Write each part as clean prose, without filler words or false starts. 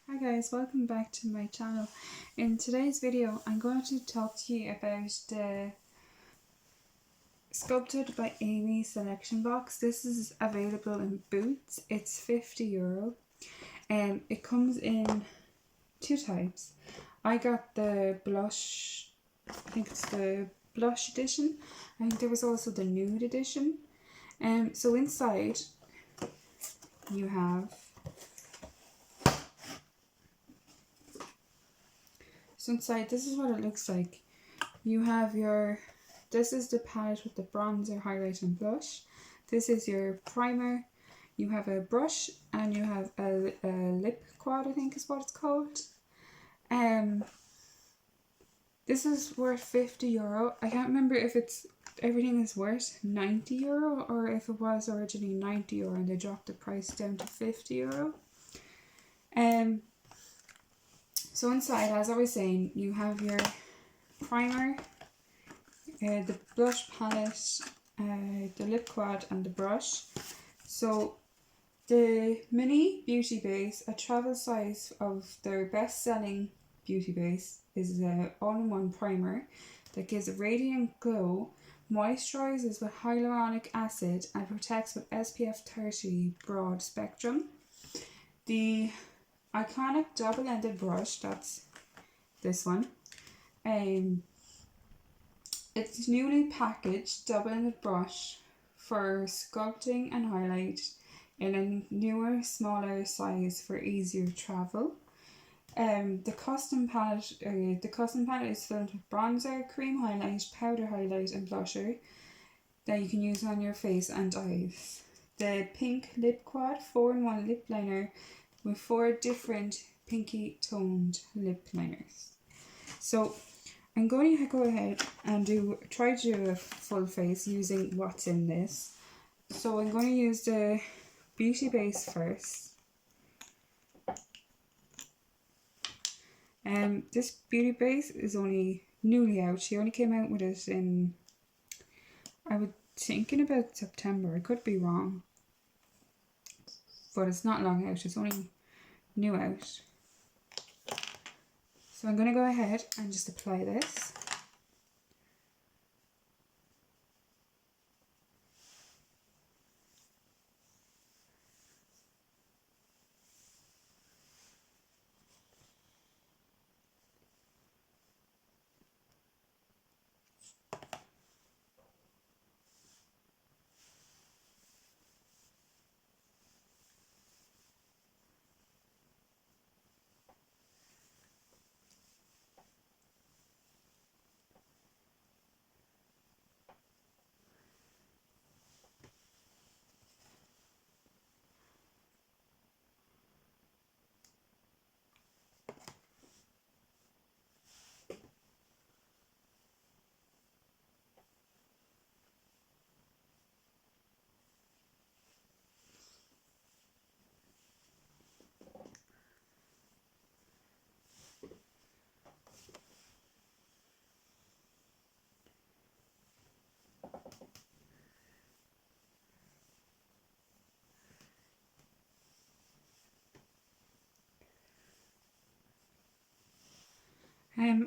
Hi guys, welcome back to my channel. In today's video I'm going to talk to you about the Sculpted by Aimee selection box. This is available in Boots. It's €50 and it comes in two types. I got the blush, I think it's the blush edition. I think there was also the nude edition. So inside you have this is what it looks like. You have this is the palette with the bronzer, highlight and blush. This is your primer. You have a brush and you have a lip quad, I think is what it's called. This is worth €50. I can't remember if everything is worth €90 or if it was originally €90 and they dropped the price down to €50. So inside, as I was saying, you have your primer, the blush palette, the lip quad and the brush. So the mini beauty base, a travel size of their best selling beauty base, is an all-in-one primer that gives a radiant glow, moisturizes with hyaluronic acid and protects with SPF 30 broad spectrum. The iconic double-ended brush, that's this one. It's newly packaged double-ended brush for sculpting and highlight in a newer, smaller size for easier travel. The custom palette is filled with bronzer, cream highlight, powder highlight and blusher that you can use on your face and eyes. The pink lip quad 4-in-1 lip liner with 4 different pinky toned lip liners. So I'm going to go ahead and try to do a full face using what's in this. So I'm going to use the beauty base first. This beauty base is only newly out. She only came out with it in, I would think, in about September. I could be wrong, but it's not long out. It's only new out. So I'm going to go ahead and just apply this.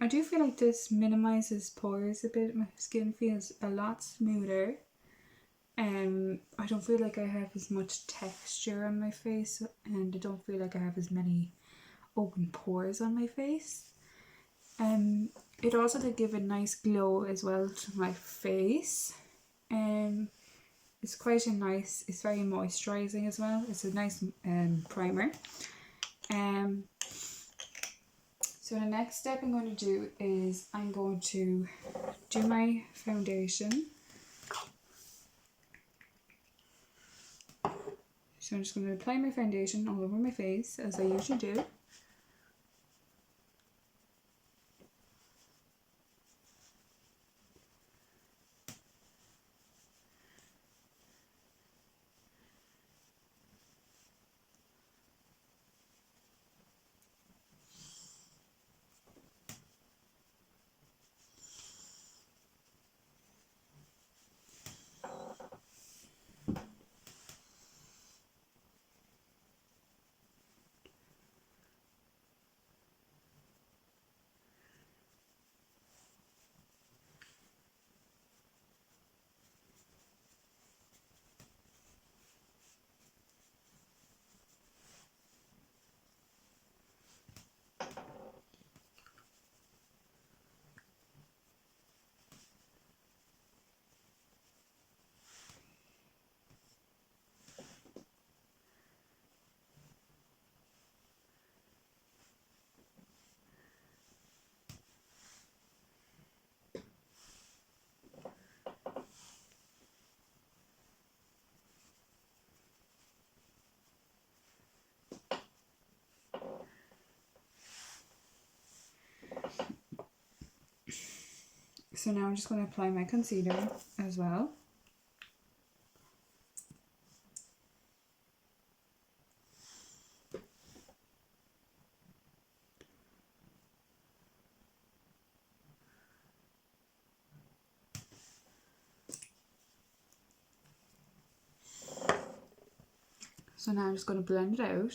I do feel like this minimizes pores a bit. My skin feels a lot smoother. I don't feel like I have as much texture on my face, and I don't feel like I have as many open pores on my face. It also did give a nice glow as well to my face. It's quite a nice, it's very moisturizing as well. It's a nice primer. So the next step I'm going to do is I'm going to do my foundation. So I'm just going to apply my foundation all over my face as I usually do. So now I'm just going to apply my concealer as well. So now I'm just going to blend it out.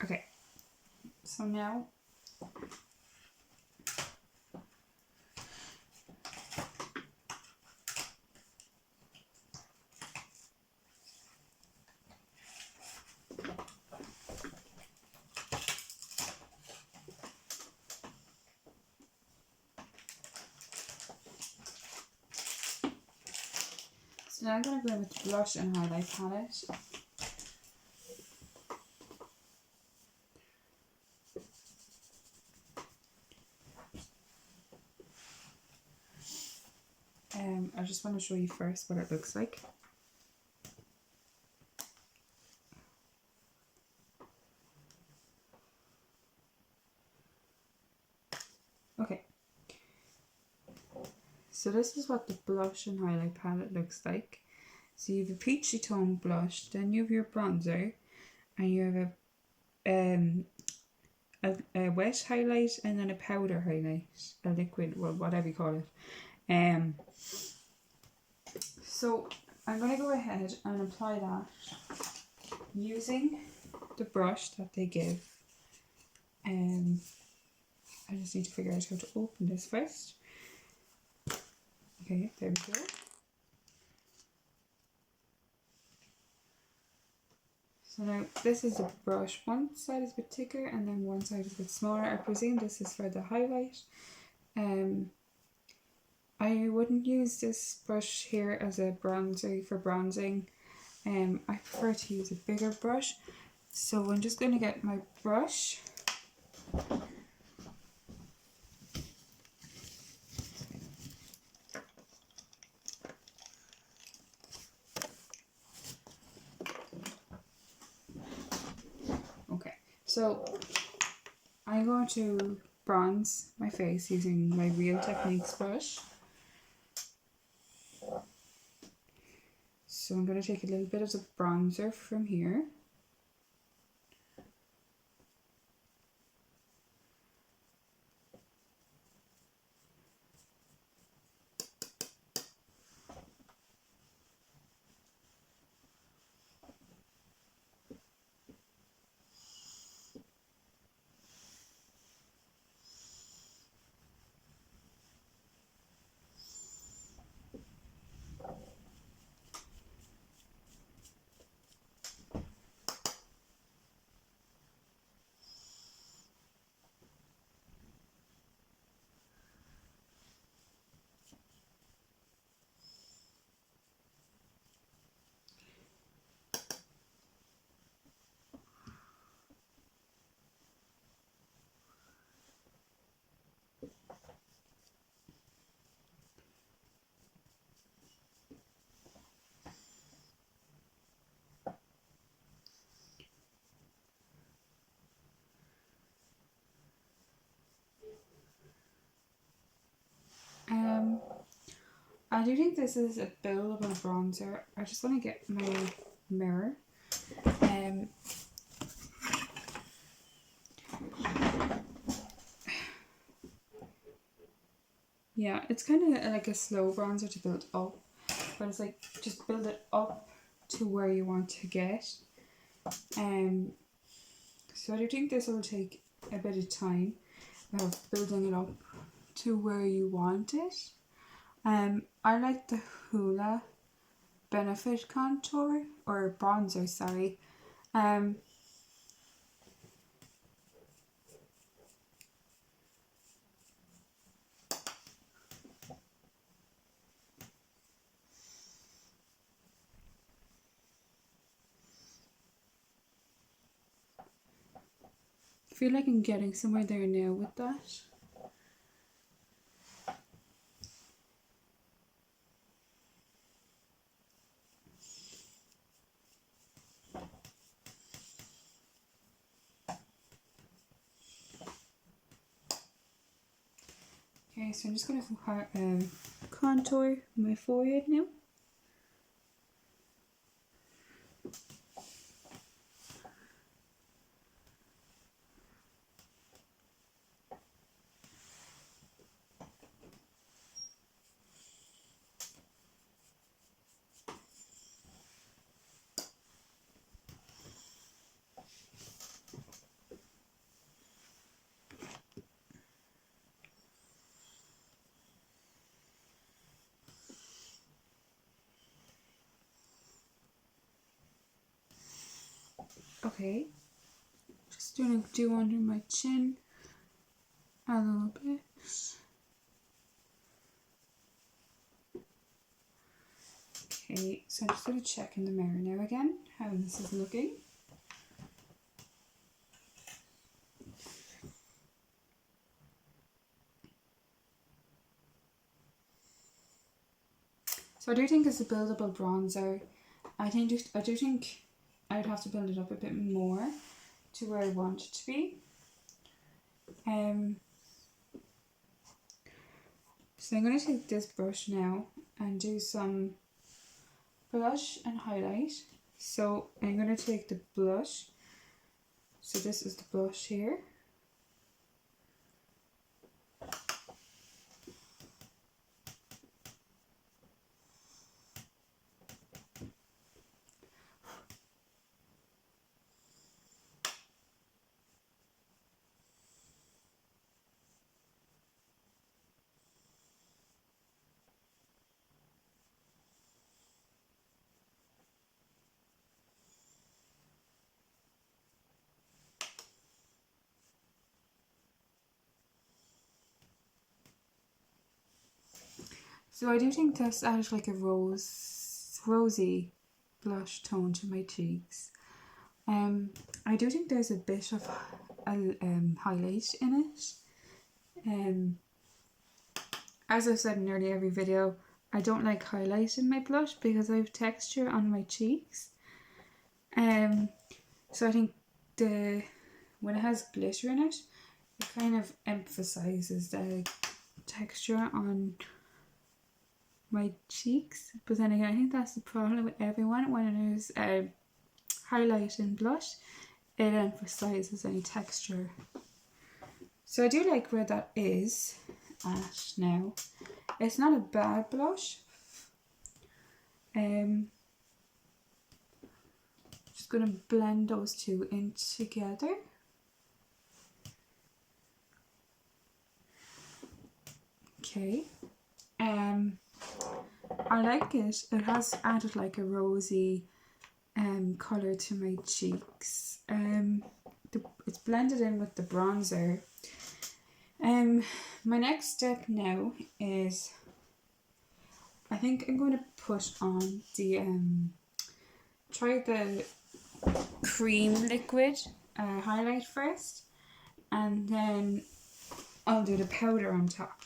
Okay, so now I'm going to go with the blush and highlight palette. I just want to show you first what it looks like. Okay, so this is what the blush and highlight palette looks like. So you have a peachy tone blush, then you have your bronzer, and you have a wet highlight and then a powder highlight, a liquid, well, whatever you call it. So I'm going to go ahead and apply that using the brush that they give. I just need to figure out how to open this first. Okay, there we go. So now this is the brush. One side is a bit thicker and then one side is a bit smaller. I presume this is for the highlight. I wouldn't use this brush here as a bronzer for bronzing. I prefer to use a bigger brush. So I'm just going to get my brush. Okay, so I'm going to bronze my face using my Real Techniques brush. So I'm going to take a little bit of the bronzer from here. I do think this is a buildable bronzer. I just want to get my mirror. Yeah, it's kind of like a slow bronzer to build up, but it's like just build it up to where you want to get. So I do think this will take a bit of time of building it up to where you want it. I like the Hoola Benefit Contour, or Bronzer, sorry. I feel like I'm getting somewhere there now with that. Okay, so I'm just going to contour my forehead now. Okay, just gonna do under my chin a little bit. Okay, so I'm just gonna check in the mirror now again how this is looking. So I do think it's a buildable bronzer. I do think I'd have to build it up a bit more to where I want it to be. So I'm going to take this brush now and do some blush and highlight. So I'm going to take the blush. So this is the blush here. So I do think this added like a rosy blush tone to my cheeks. I do think there's a bit of highlight in it. As I've said in nearly every video, I don't like highlight in my blush because I have texture on my cheeks. So I think when it has glitter in it, it kind of emphasizes the texture on my cheeks. But then again, I think that's the problem with everyone when there's highlight and blush, it emphasizes any texture. So I do like where that is at now. It's not a bad blush. Just gonna blend those two in together. Okay. I like it. It has added like a rosy colour to my cheeks. It's blended in with the bronzer. My next step now is I think I'm going to put on the try the cream liquid highlight first, and then I'll do the powder on top.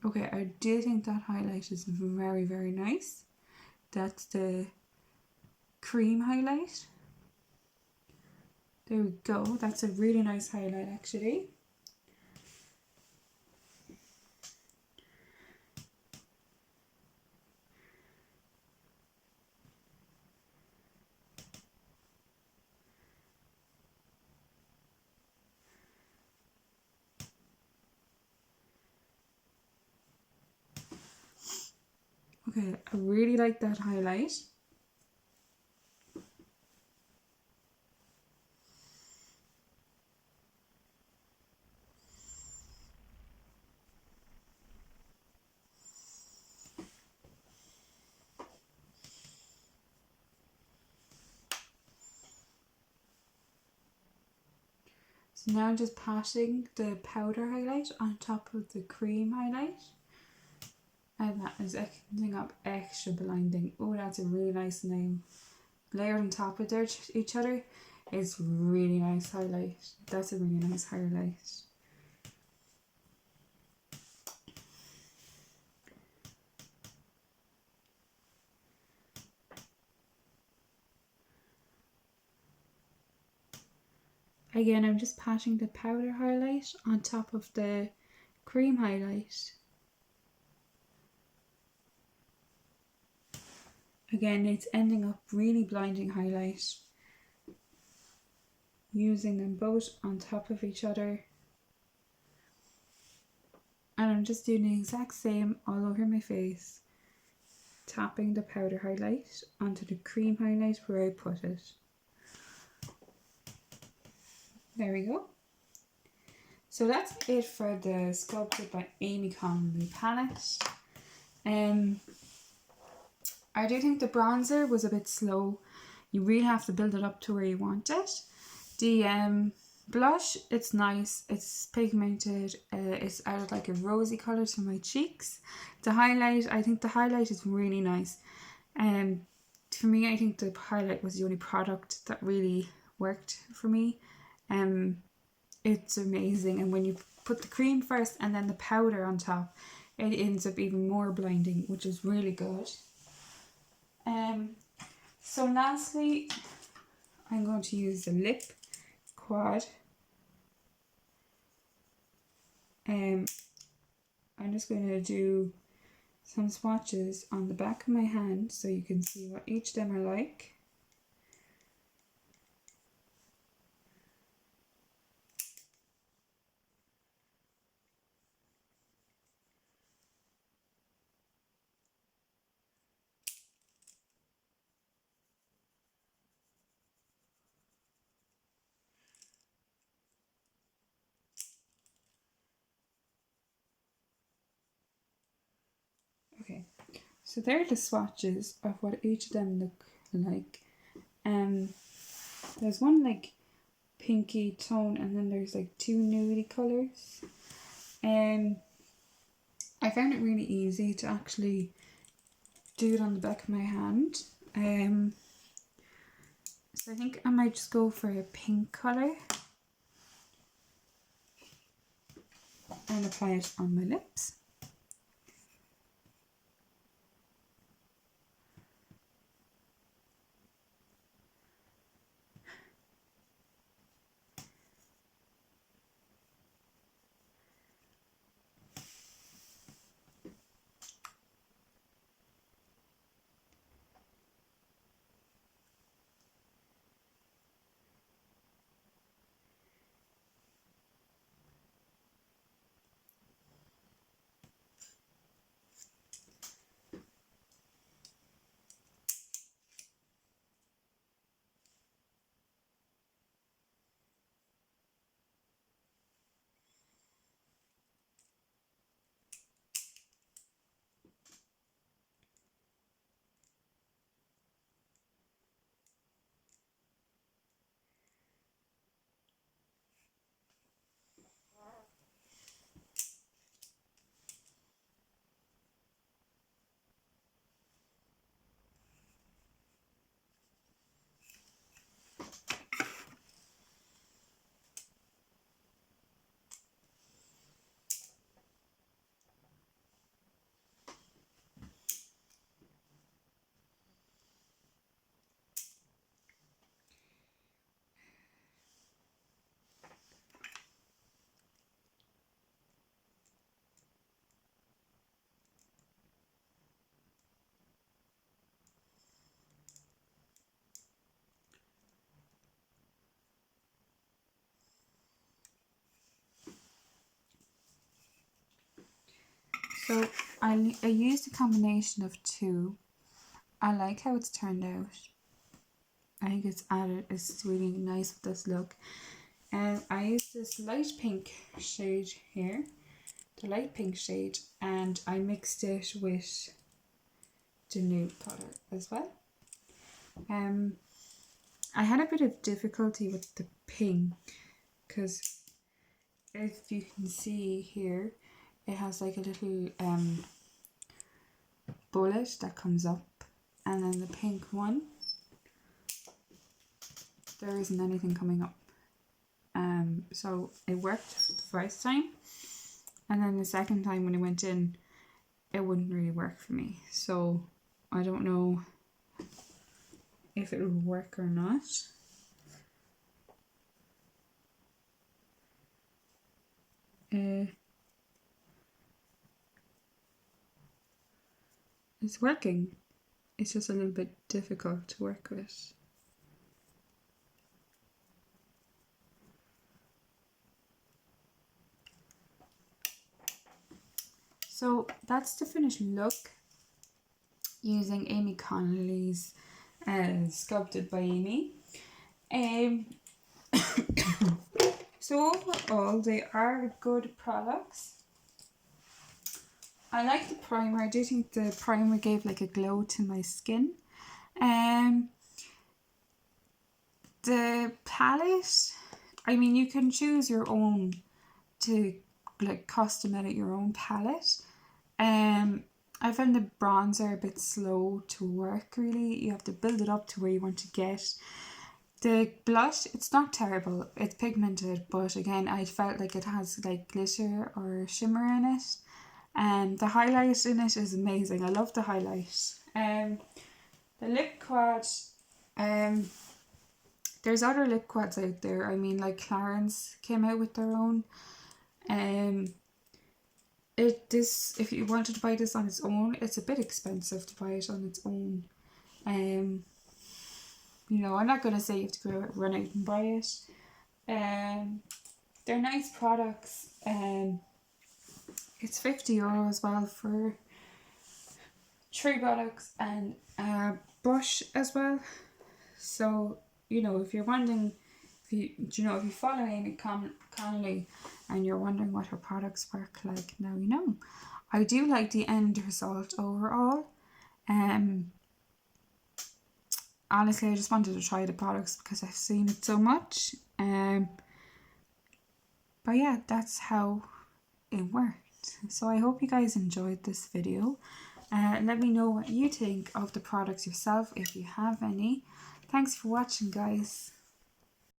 Okay, I do think that highlight is very, very nice. That's the cream highlight. There we go. That's a really nice highlight actually. Okay, I really like that highlight. So now I'm just patting the powder highlight on top of the cream highlight. And that is ending up extra blinding. Oh, that's a really nice name. Layered on top of each other is really nice highlight. That's a really nice highlight. Again, I'm just patting the powder highlight on top of the cream highlight. Again, it's ending up really blinding highlight. Using them both on top of each other. And I'm just doing the exact same all over my face. Tapping the powder highlight onto the cream highlight where I put it. There we go. So that's it for the Sculpted by Aimee Connolly palette. I do think the bronzer was a bit slow. You really have to build it up to where you want it. The blush, it's nice, it's pigmented, it's added like a rosy colour to my cheeks. The highlight, I think the highlight is really nice. For me, I think the highlight was the only product that really worked for me. It's amazing, and when you put the cream first and then the powder on top, it ends up even more blinding, which is really good. So lastly, I'm going to use the lip quad. I'm just going to do some swatches on the back of my hand so you can see what each of them are like. Okay, so there are the swatches of what each of them look like. There's one like pinky tone, and then there's like two nudie colours. I found it really easy to actually do it on the back of my hand. So I think I might just go for a pink colour and apply it on my lips. So I used a combination of two. I like how it's turned out. I think it's really nice with this look. I used this light pink shade here, the light pink shade, and I mixed it with the nude colour as well. I had a bit of difficulty with the pink because if you can see here, it has like a little bullet that comes up, and then the pink one, there isn't anything coming up. So it worked the first time, and then the second time when it went in, it wouldn't really work for me. So I don't know if it will work or not. It's working. It's just a little bit difficult to work with. So that's the finished look using Aimee Connolly's Sculpted by Aimee. So overall, they are good products. I like the primer. I do think the primer gave like a glow to my skin. The palette, I mean, you can choose your own to like custom edit your own palette. I found the bronzer a bit slow to work really. You have to build it up to where you want to get. The blush, it's not terrible, it's pigmented, but again I felt like it has like glitter or shimmer in it. And the highlight in it is amazing. I love the highlight. The lip quad, there's other lip quads out there. I mean, like Clarins came out with their own. If you wanted to buy this on its own, it's a bit expensive to buy it on its own. You know, I'm not going to say you have to go out, run out and buy it. They're nice products. It's €50 as well for 3 products and a brush as well. So, you know, if you're wondering, if you follow Aimee Connolly and you're wondering what her products work like, now you know. I do like the end result overall. Honestly, I just wanted to try the products because I've seen it so much. But yeah, that's how it worked. So I hope you guys enjoyed this video. Let me know what you think of the products yourself if you have any. Thanks for watching, guys.